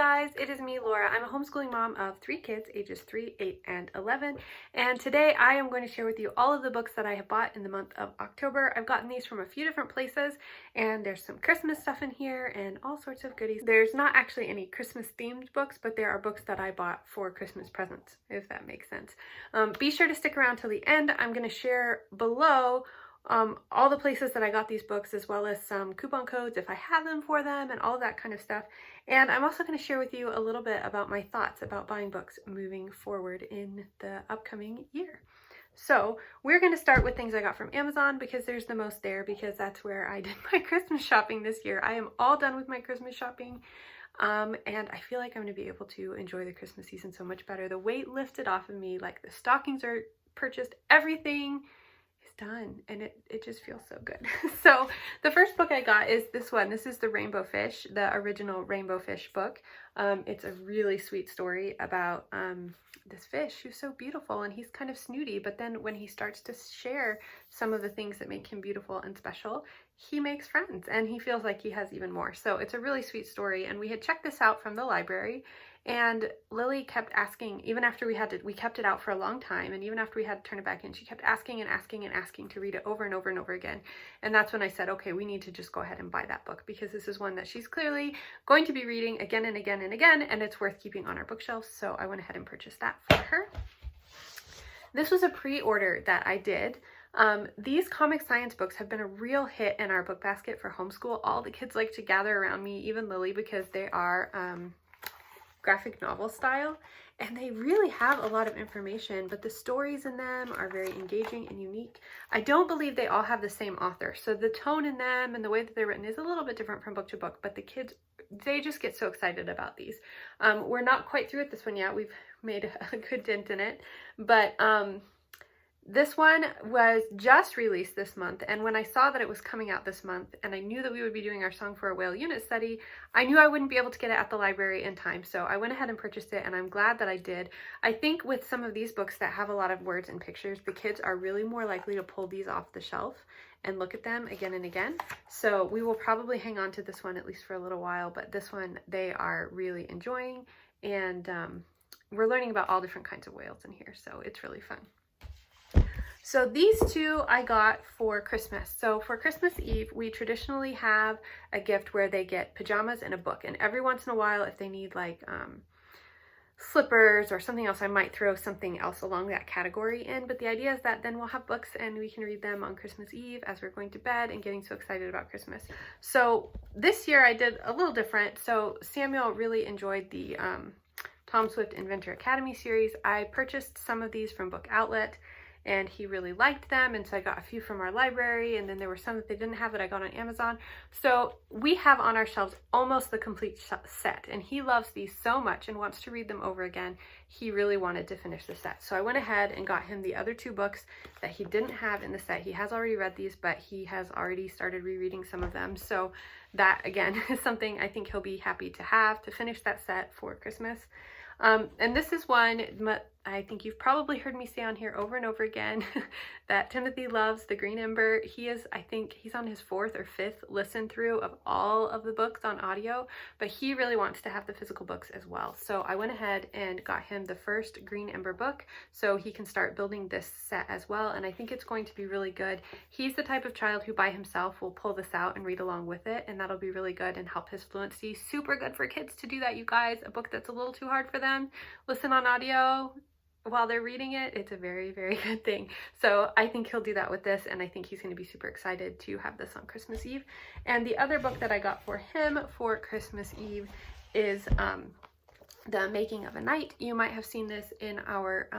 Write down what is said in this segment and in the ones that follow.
guys, it is me, Laura. I'm a homeschooling mom of 3 kids, ages 3, 8, and 11. And today I am going to share with you all of the books that I have bought in the month of October. I've gotten these from a few different places, and there's some Christmas stuff in here and all sorts of goodies. There's not actually any Christmas themed books, but there are books that I bought for Christmas presents, if that makes sense. Be sure to stick around till the end. I'm going to share below all the places that I got these books, as well as some coupon codes if I have them for them and all of that kind of stuff. And I'm also going to share with you a little bit about my thoughts about buying books moving forward in the upcoming year. So we're going to start with things I got from Amazon because there's the most there, because that's where I did my Christmas shopping this year. I am all done with my Christmas shopping. And I feel like I'm going to be able to enjoy the Christmas season so much better. The weight lifted off of me, like the stockings are purchased, everything done, and it just feels so good. So the first book I got is this one. This is the Rainbow Fish, the original Rainbow Fish book. It's a really sweet story about this fish who's so beautiful, and he's kind of snooty, but then when he starts to share some of the things that make him beautiful and special, he makes friends and he feels like he has even more. So it's a really sweet story, and we had checked this out from the library, and Lily kept asking, even after we kept it out for a long time, and even after we had to turn it back in, she kept asking and asking and asking to read it over and over and over again. And that's when I said, okay, we need to just go ahead and buy that book, because this is one that she's clearly going to be reading again and again and again, and it's worth keeping on our bookshelves. So I went ahead and purchased that for her. This was a pre-order that I did. These comic science books have been a real hit in our book basket for homeschool. All the kids like to gather around me, even Lily, because they are graphic novel style, and they really have a lot of information, but the stories in them are very engaging and unique. I don't believe they all have the same author, so the tone in them and the way that they're written is a little bit different from book to book, but the kids, they just get so excited about these. We're not quite through with this one yet. We've made a good dent in it, but this one was just released this month, and when I saw that it was coming out this month, and I knew that we would be doing our Song for a Whale unit study, I knew I wouldn't be able to get it at the library in time, so I went ahead and purchased it, and I'm glad that I did. I think with some of these books that have a lot of words and pictures, the kids are really more likely to pull these off the shelf and look at them again and again. So we will probably hang on to this one at least for a little while, but this one they are really enjoying, and we're learning about all different kinds of whales in here, so it's really fun. So these two I got for Christmas. So for Christmas Eve, we traditionally have a gift where they get pajamas and a book. And every once in a while, if they need like slippers or something else, I might throw something else along that category in. But the idea is that then we'll have books and we can read them on Christmas Eve as we're going to bed and getting so excited about Christmas. So this year I did a little different. So Samuel really enjoyed the Tom Swift Inventor Academy series. I purchased some of these from Book Outlet, and he really liked them, and so I got a few from our library, and then there were some that they didn't have that I got on Amazon. So we have on our shelves almost the complete set, and he loves these so much and wants to read them over again. He really wanted to finish the set. So I went ahead and got him the other 2 books that he didn't have in the set. He has already read these, but he has already started rereading some of them. So that, again, is something I think he'll be happy to have to finish that set for Christmas. And this is one I think you've probably heard me say on here over and over again that Timothy loves, The Green Ember. I think he's on his 4th or 5th listen through of all of the books on audio, but he really wants to have the physical books as well. So I went ahead and got him the first Green Ember book so he can start building this set as well, and I think it's going to be really good. He's the type of child who by himself will pull this out and read along with it, and that'll be really good and help his fluency. Super good for kids to do that, you guys. A book that's a little too hard for them, listen on audio while they're reading it. It's a very, very good thing. So I think he'll do that with this, and I think he's going to be super excited to have this on Christmas Eve. And the other book that I got for him for Christmas Eve is The Making of a Knight. You might have seen this in our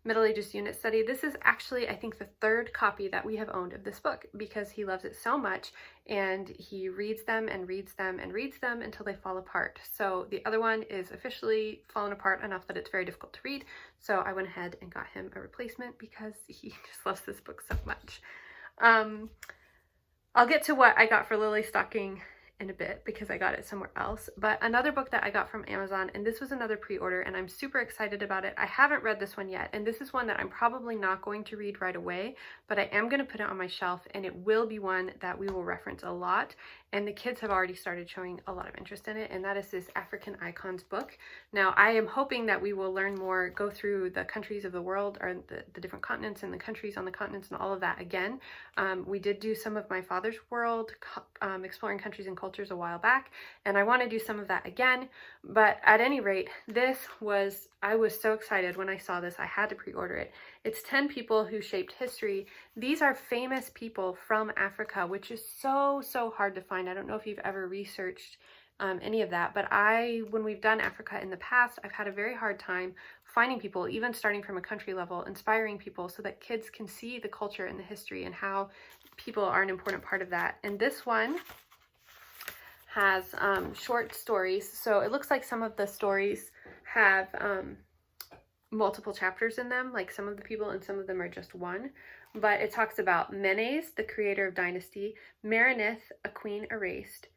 Middle Ages unit study. This is actually, I think, the 3rd copy that we have owned of this book, because he loves it so much, and he reads them and reads them and reads them until they fall apart. So the other one is officially fallen apart enough that it's very difficult to read. So I went ahead and got him a replacement because he just loves this book so much. I'll get to what I got for Lily's stocking in a bit because I got it somewhere else. But another book that I got from Amazon, and this was another pre-order, and I'm super excited about it. I haven't read this one yet, and this is one that I'm probably not going to read right away, but I am going to put it on my shelf, and it will be one that we will reference a lot. And the kids have already started showing a lot of interest in it, and that is this African Icons book. Now, I am hoping that we will learn more, go through the countries of the world, or the different continents and the countries on the continents and all of that again. We did do some of my father's world, exploring countries and cultures a while back, and I want to do some of that again. But at any rate, I was so excited when I saw this. I had to pre-order it. It's 10 people who shaped history. These are famous people from Africa, which is so hard to find. I don't know if you've ever researched any of that, but when we've done Africa in the past, I've had a very hard time finding people, even starting from a country level, inspiring people so that kids can see the culture and the history and how people are an important part of that. And this one has short stories. So it looks like some of the stories have multiple chapters in them, like some of the people, and some of them are just one. But it talks about Menes, the creator of dynasty, Merenith, a queen erased,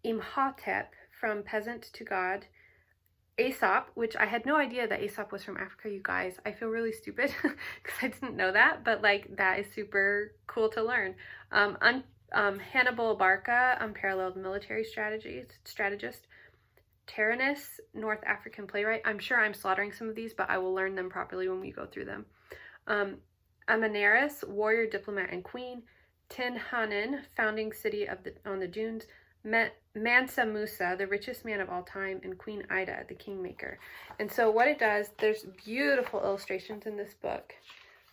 Imhotep, from peasant to god, Aesop, which I had no idea that Aesop was from Africa, you guys. I feel really stupid because I didn't know that, but like that is super cool to learn. Hannibal Barca, unparalleled military strategist, Tyrannus, North African playwright. I'm sure I'm slaughtering some of these, but I will learn them properly when we go through them. Amaniris, warrior, diplomat, and queen, Tinhanen, founding city on the dunes, Mansa Musa, the richest man of all time, and Queen Ida, the kingmaker. And so what it does, there's beautiful illustrations in this book.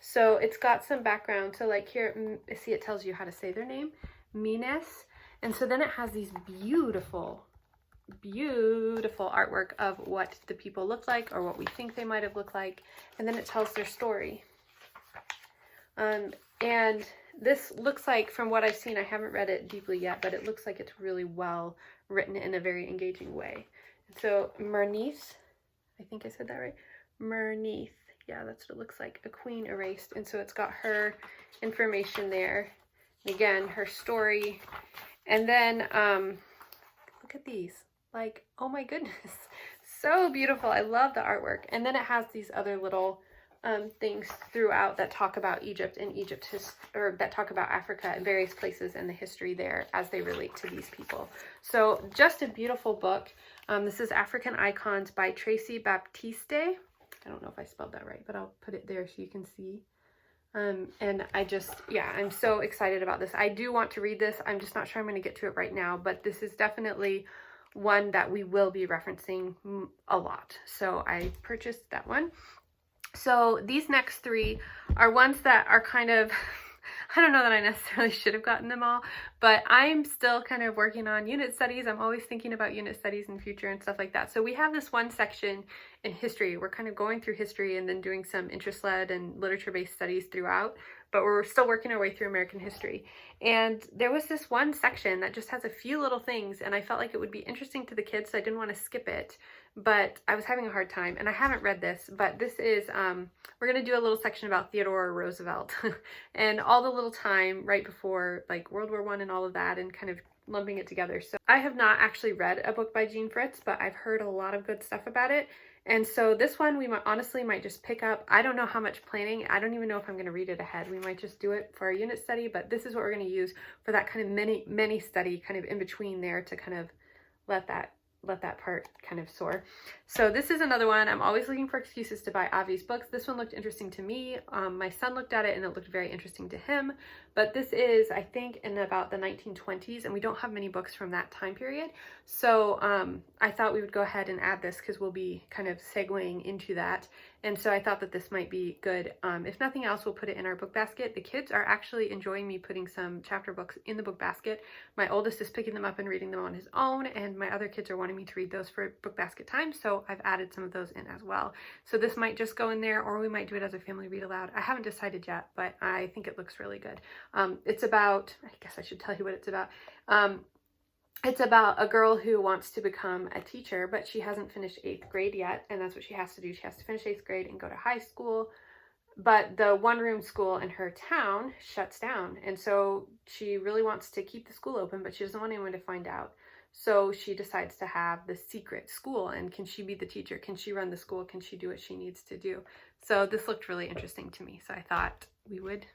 So it's got some background. So like here, see, it tells you how to say their name, Menes. And so then it has these beautiful artwork of what the people look like or what we think they might have looked like. And then it tells their story. And this looks like, from what I've seen, I haven't read it deeply yet, but it looks like it's really well written in a very engaging way. So Merneith, I think I said that right. Merneith, yeah, that's what it looks like. A queen erased. And so it's got her information there. And again, her story. And then look at these. Like, oh my goodness. So beautiful. I love the artwork. And then it has these other little things throughout that talk about Egypt and or that talk about Africa and various places and the history there as they relate to these people. So just a beautiful book. This is African Icons by Tracy Baptiste. I don't know if I spelled that right, but I'll put it there so you can see. And I'm so excited about this. I do want to read this. I'm just not sure I'm going to get to it right now, but this is definitely one that we will be referencing a lot. So I purchased that one. So these next three are ones that are kind of, I don't know that I necessarily should have gotten them all, but I'm still kind of working on unit studies. I'm always thinking about unit studies in the future and stuff like that. So we have this one section in history. We're kind of going through history and then doing some interest-led and literature-based studies throughout, but we're still working our way through American history. And there was this one section that just has a few little things, and I felt like it would be interesting to the kids, so I didn't want to skip it. But I was having a hard time, and I haven't read this, but this is, we're going to do a little section about Theodore Roosevelt and all the little time right before like World War I and all of that, and kind of lumping it together. So I have not actually read a book by Jean Fritz, but I've heard a lot of good stuff about it. And so this one we honestly might just pick up. I don't know how much planning. I don't even know if I'm going to read it ahead. We might just do it for our unit study, but this is what we're going to use for that kind of mini study kind of in between there to kind of let that part kind of soar. So this is another one. I'm always looking for excuses to buy Avi's books. This one looked interesting to me. My son looked at it and it looked very interesting to him. But this is, I think, in about the 1920s, and we don't have many books from that time period. So I thought we would go ahead and add this because we'll be kind of segueing into that. And so I thought that this might be good. If nothing else, we'll put it in our book basket. The kids are actually enjoying me putting some chapter books in the book basket. My oldest is picking them up and reading them on his own, and my other kids are wanting me to read those for book basket time, so I've added some of those in as well. So this might just go in there, or we might do it as a family read aloud. I haven't decided yet, but I think it looks really good. It's about, I guess I should tell you what it's about. It's about a girl who wants to become a teacher, but she hasn't finished 8th grade yet, and that's what she has to do. She has to finish 8th grade and go to high school, but the one-room school in her town shuts down, and so she really wants to keep the school open, but she doesn't want anyone to find out. So she decides to have the secret school, and can she be the teacher? Can she run the school? Can she do what she needs to do? So this looked really interesting to me, so I thought we would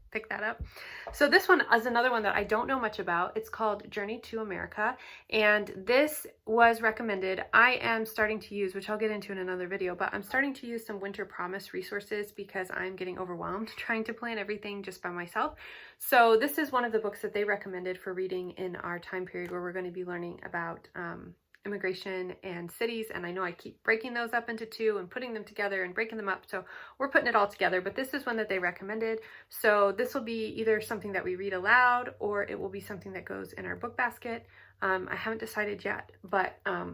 pick that up. So this one is another one that I don't know much about. It's called Journey to America, and this was recommended. I am starting to use, which I'll get into in another video, but I'm starting to use some Winter Promise resources because I'm getting overwhelmed trying to plan everything just by myself. So this is one of the books that they recommended for reading in our time period where we're going to be learning about immigration and cities, and I know I keep breaking those up into two and putting them together and breaking them up, so we're putting it all together, but this is one that they recommended. So this will be either something that we read aloud, or it will be something that goes in our book basket. I haven't decided yet, but I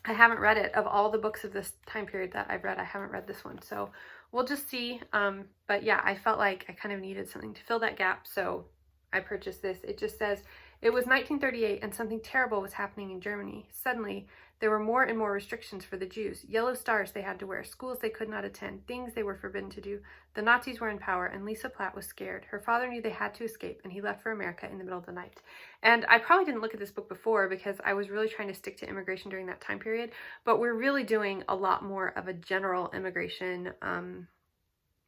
haven't read it. Of all the books of this time period that I've read, I haven't read this one, so we'll just see. But yeah, I felt like I kind of needed something to fill that gap, so I purchased this. It just says, it was 1938 and something terrible was happening in Germany. Suddenly, there were more and more restrictions for the Jews. Yellow stars they had to wear, schools they could not attend, things they were forbidden to do. The Nazis were in power, and Lisa Platt was scared. Her father knew they had to escape, and he left for America in the middle of the night. And I probably didn't look at this book before because I was really trying to stick to immigration during that time period, but we're really doing a lot more of a general immigration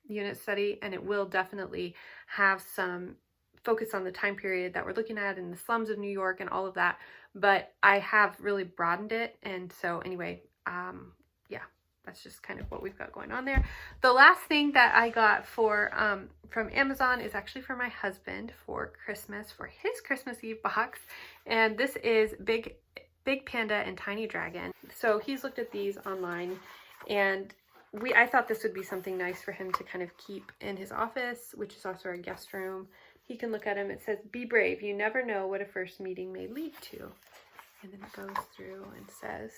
unit study, and it will definitely have some focus on the time period that we're looking at in the slums of New York and all of that, but I have really broadened it. And so anyway, yeah, that's just kind of what we've got going on there. The last thing that I got for from Amazon is actually for my husband for Christmas, for his Christmas Eve box, and this is Big Panda and Tiny Dragon. So he's looked at these online, and I thought this would be something nice for him to kind of keep in his office, which is also our guest room. He can look at them. It says, "Be brave. You never know what a first meeting may lead to." And then it goes through and says,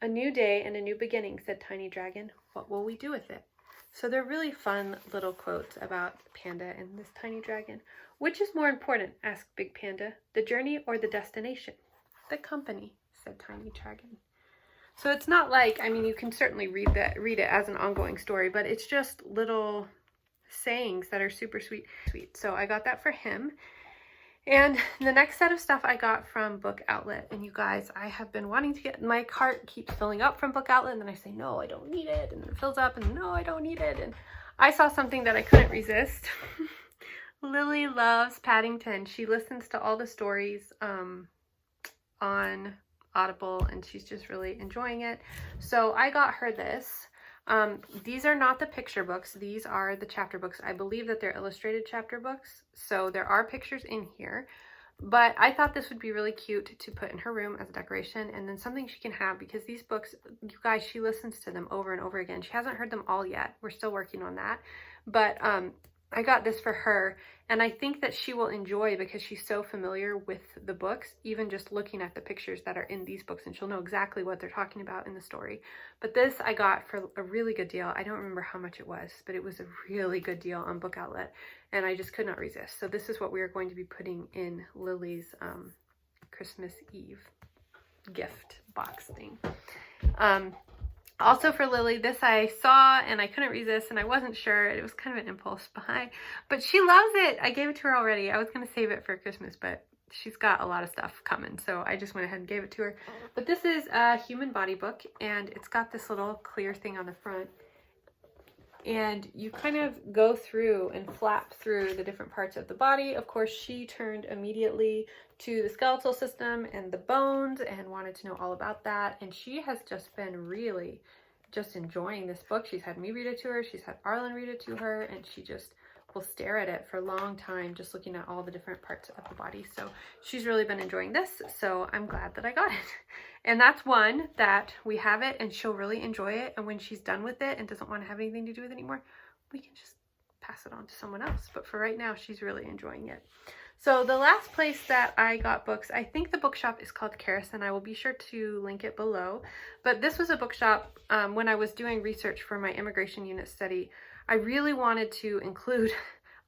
"A new day and a new beginning," said Tiny Dragon. "What will we do with it?" So they're really fun little quotes about Panda and this Tiny Dragon. "Which is more important?" asked Big Panda. "The journey or the destination?" "The company," said Tiny Dragon. So it's not like, I mean, you can certainly read it as an ongoing story, but it's just little sayings that are super sweet. So I got that for him. And the next set of stuff I got from Book Outlet. And you guys, I have been wanting to get, my cart keeps filling up from Book Outlet, and then I say, no, I don't need it. And then it fills up, and no, I don't need it. And I saw something that I couldn't resist. Lily loves Paddington. She listens to all the stories on Audible, and she's just really enjoying it. So I got her this. These are not the picture books. These are the chapter books. I believe that they're illustrated chapter books, so there are pictures in here. But I thought this would be really cute to put in her room as a decoration, and then something she can have, because these books, you guys, she listens to them over and over again. She hasn't heard them all yet. We're still working on that. But I got this for her, and I think that she will enjoy, because she's so familiar with the books, even just looking at the pictures that are in these books, and she'll know exactly what they're talking about in the story. But this I got for a really good deal. I don't remember how much it was, but it was a really good deal on Book Outlet, and I just could not resist. So this is what we are going to be putting in Lily's Christmas Eve gift box thing. Also for Lily, this I saw and I couldn't resist, and I wasn't sure. It was kind of an impulse buy, but she loves it. I gave it to her already. I was going to save it for Christmas, but she's got a lot of stuff coming, so I just went ahead and gave it to her. But this is a human body book, and it's got this little clear thing on the front. And you kind of go through and flap through the different parts of the body. Of course, she turned immediately to the skeletal system and the bones and wanted to know all about that. And she has just been really just enjoying this book. She's had me read it to her. She's had Arlen read it to her. And she just will stare at it for a long time, just looking at all the different parts of the body. So she's really been enjoying this. So I'm glad that I got it. And that's one that we have it, and she'll really enjoy it. And when she's done with it and doesn't want to have anything to do with it anymore, we can just pass it on to someone else. But for right now, she's really enjoying it. So the last place that I got books, I think the bookshop is called Karis, and I will be sure to link it below. But this was a bookshop when I was doing research for my immigration unit study. I really wanted to include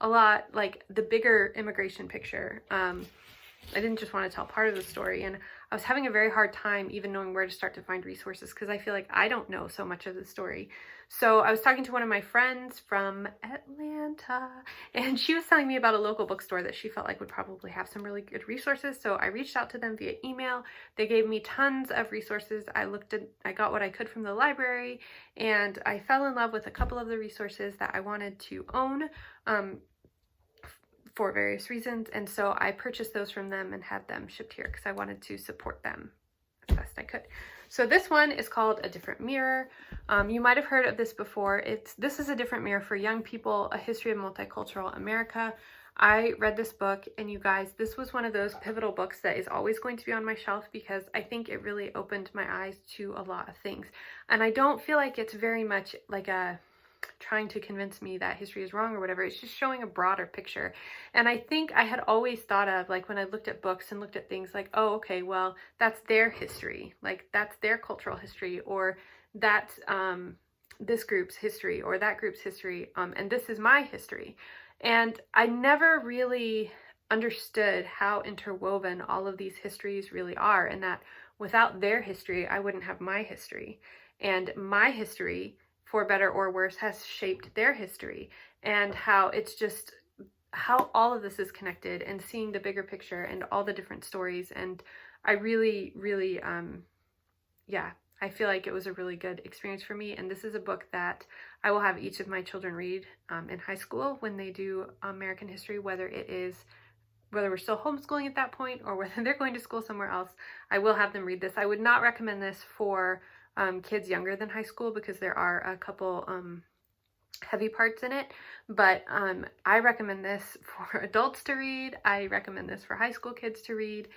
a lot, like the bigger immigration picture. I didn't just want to tell part of the story, and I was having a very hard time even knowing where to start to find resources because I feel like I don't know so much of the story. So I was talking to one of my friends from Atlanta, and she was telling me about a local bookstore that she felt like would probably have some really good resources. So I reached out to them via email. They gave me tons of resources. I got what I could from the library, and I fell in love with a couple of the resources that I wanted to own for various reasons. And so I purchased those from them and had them shipped here because I wanted to support them as best I could. So this one is called A Different Mirror. You might have heard of this before. This is A Different Mirror for Young People, A History of Multicultural America. I read this book, and you guys, this was one of those pivotal books that is always going to be on my shelf because I think it really opened my eyes to a lot of things. And I don't feel like it's very much like trying to convince me that history is wrong or whatever. It's just showing a broader picture. And I think I had always thought of, like, when I looked at books and looked at things like, oh, okay, well, that's their history, like that's their cultural history, or that's this group's history or that group's history, and this is my history. And I never really understood how interwoven all of these histories really are, and that without their history, I wouldn't have my history. And my history, for better or worse, has shaped their history, and how it's just how all of this is connected, and seeing the bigger picture and all the different stories. And I really, really, yeah, I feel like it was a really good experience for me. And this is a book that I will have each of my children read in high school when they do American history, whether we're still homeschooling at that point or whether they're going to school somewhere else. I will have them read this. I would not recommend this for kids younger than high school because there are a couple heavy parts in it, but I recommend this for adults to read. I recommend this for high school kids to read.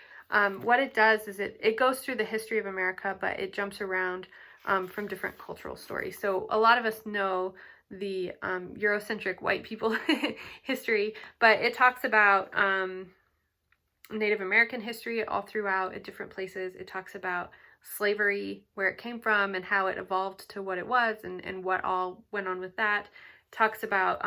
What it does is it goes through the history of America, but it jumps around from different cultural stories. So a lot of us know the Eurocentric white people history, but it talks about Native American history all throughout at different places. It talks about slavery, where it came from and how it evolved to what it was, and what all went on with that. It talks about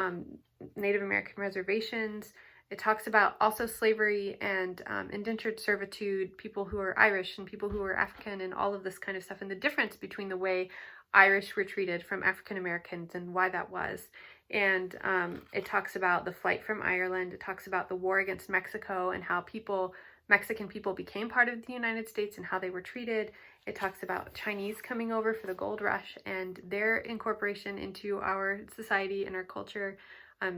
Native American reservations. It talks about also slavery and indentured servitude, people who are Irish and people who are African, and all of this kind of stuff, and the difference between the way Irish were treated from African Americans and why that was. And it talks about the flight from Ireland. It talks about the war against Mexico and how Mexican people became part of the United States and how they were treated. It talks about Chinese coming over for the gold rush and their incorporation into our society and our culture.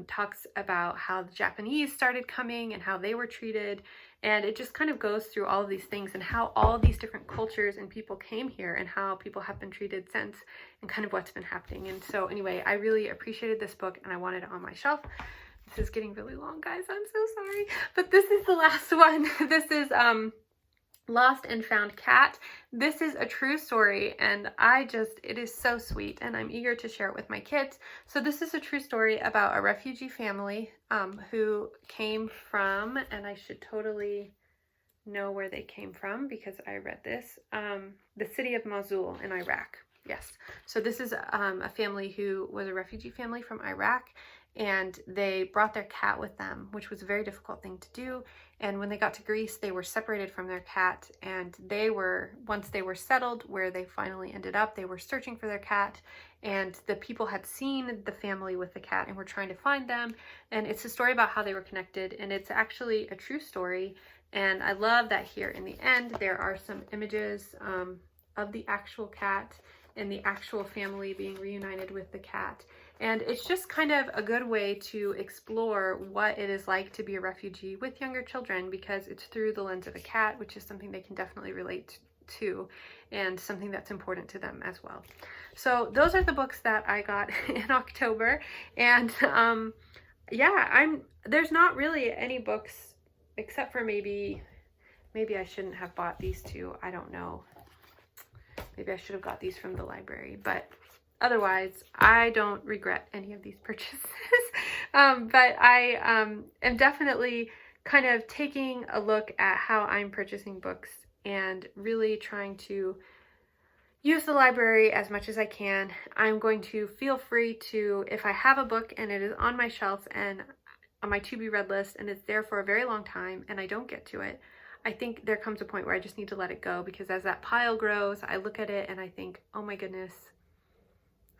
Talks about how the Japanese started coming and how they were treated. And it just kind of goes through all of these things and how all of these different cultures and people came here and how people have been treated since and kind of what's been happening. And so anyway, I really appreciated this book and I wanted it on my shelf. This is getting really long, guys. I'm so sorry. But this is the last one. This is Lost and Found Cat. This is a true story, and it is so sweet, and I'm eager to share it with my kids. So this is a true story about a refugee family who came from, and I should totally know where they came from because I read this, the city of Mosul in Iraq. Yes. So this is a family who was a refugee family from Iraq, and they brought their cat with them, which was a very difficult thing to do. And when they got to Greece, they were separated from their cat, and once they were settled where they finally ended up, they were searching for their cat, and the people had seen the family with the cat and were trying to find them. And it's a story about how they were connected, and it's actually a true story. And I love that here in the end, there are some images of the actual cat and the actual family being reunited with the cat. And it's just kind of a good way to explore what it is like to be a refugee with younger children, because it's through the lens of a cat, which is something they can definitely relate to and something that's important to them as well. So those are the books that I got in October. And yeah, there's not really any books except for maybe I shouldn't have bought these two. I don't know. Maybe I should have got these from the library, but otherwise, I don't regret any of these purchases. But I am definitely kind of taking a look at how I'm purchasing books and really trying to use the library as much as I can. I'm going to feel free to, if I have a book and it is on my shelf and on my to be read list and it's there for a very long time and I don't get to it, I think there comes a point where I just need to let it go, because as that pile grows, I look at it and I think, oh my goodness,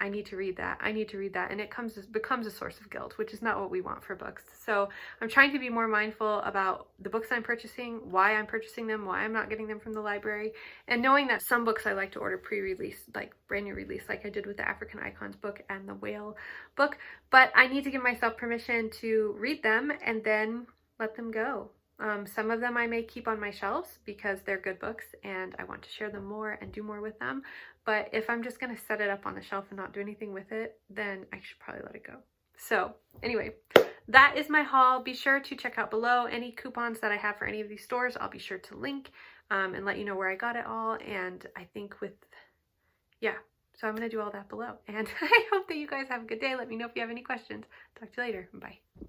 I need to read that. I need to read that. And it becomes a source of guilt, which is not what we want for books. So I'm trying to be more mindful about the books I'm purchasing, why I'm purchasing them, why I'm not getting them from the library, and knowing that some books I like to order pre-release, like brand new release, like I did with the African Icons book and the Whale book. But I need to give myself permission to read them and then let them go. Some of them I may keep on my shelves because they're good books and I want to share them more and do more with them. But if I'm just going to set it up on the shelf and not do anything with it, then I should probably let it go. So anyway, that is my haul. Be sure to check out below any coupons that I have for any of these stores. I'll be sure to link and let you know where I got it all. And I think yeah, so I'm going to do all that below. And I hope that you guys have a good day. Let me know if you have any questions. Talk to you later. Bye.